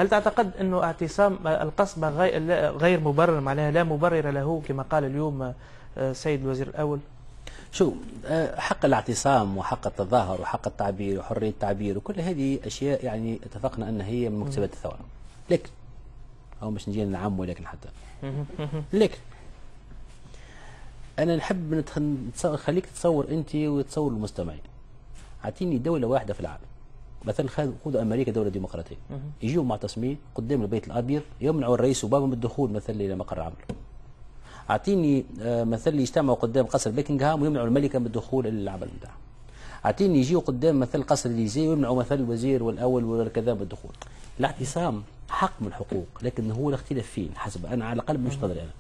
هل تعتقد أنه اعتصام القصبة غير مبرر، معناها لا مبرر له كما قال اليوم السيد الوزير الأول؟ شو حق الاعتصام وحق التظاهر وحق التعبير وحرية التعبير وكل هذه أشياء يعني اتفقنا أن هي من مكتسبات الثورة، لكن أو مش نجي نعم ولكن حتى لكن أنا نحب خليك تتصور أنت وتصور المستمعين. أعطيني دولة واحدة في العالم مثلا خذوا أمريكا دولة ديمقراطية، يجيوا معتصمين قدام البيت الأبيض يمنعوا الرئيس اوباما من الدخول مثلا إلى مقر عمله. أعطيني مثلا يجتمعوا قدام قصر بيكنغهام ويمنعوا الملكة من الدخول إلى العمل بتاعها. أعطيني يجيوا قدام مثلا قصر الإليزيه ويمنعوا مثلا الوزير والأول وكذا من الدخول. الاعتصام حق من الحقوق، لكن هو الاختلاف فين حسب أنا على الأقل مش نظري أنا.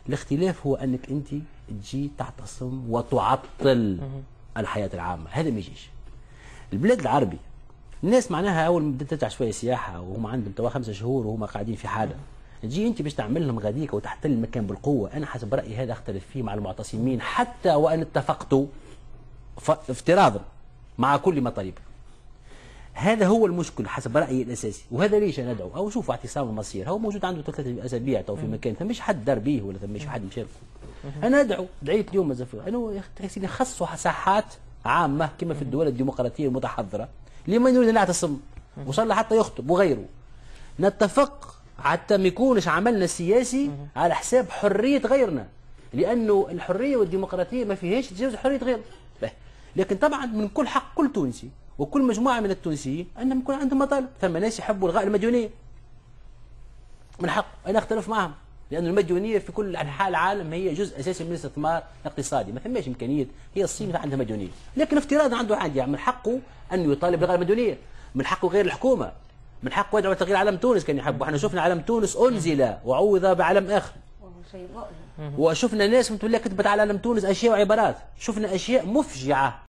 الاختلاف هو أنك أنت تجي تعتصم وتعطل الحياة العامة، هذا ما يجيش. البلاد العربي الناس معناها أول ما بدأت ترجع شوية سياحة وهم عندهم توا 5 شهور وهم قاعدين في حالة، تجي أنت باش تعمل لهم غاديك وتحتل المكان بالقوة. أنا حسب رأيي هذا أختلف فيه مع المعتصمين حتى وأن اتفقت افتراضا مع كل مطالب. هذا هو المشكل حسب رأيي الأساسي، وهذا ليش أنا أدعو أو شوفوا اعتصام المصير هو موجود عنده 3 أسابيع تو في مكان ثماش حد دار به ولا ثماش حد مشاركه. أنا أدعو دعيت اليوم أنه خصوا ساحات عامة كما في الدول الديمقراطية المتحضرة لمن يريد أن يعتصم وصلى حتى يخطب وغيره. نتفق حتى ما يكونش عملنا السياسي على حساب حرية غيرنا، لأنه الحرية والديمقراطية ما فيهاش تجاوز حرية غيرنا. لكن طبعا من كل حق كل تونسي وكل مجموعة من التونسيين أنهم يكون عندهم مطالب. ثم ناس يحبوا إلغاء المديونية، من حق أنا أختلف معهم، لأن المديونية في كل أنحاء العالم هي جزء أساسي من الاستثمار الاقتصادي، ما ثماش إمكانية. هي الصين عندها مديونية، لكن افتراض عنده عادي من حقه أن يطالب بإلغاء المديونية، من حقه غير الحكومة، من حقه يدعو تغيير علم تونس كان يحب. وإحنا شفنا علم تونس أنزل وعوض بعلم آخر، وشفنا ناس تقول لك كتبت على علم تونس أشياء وعبارات، شفنا أشياء مفجعة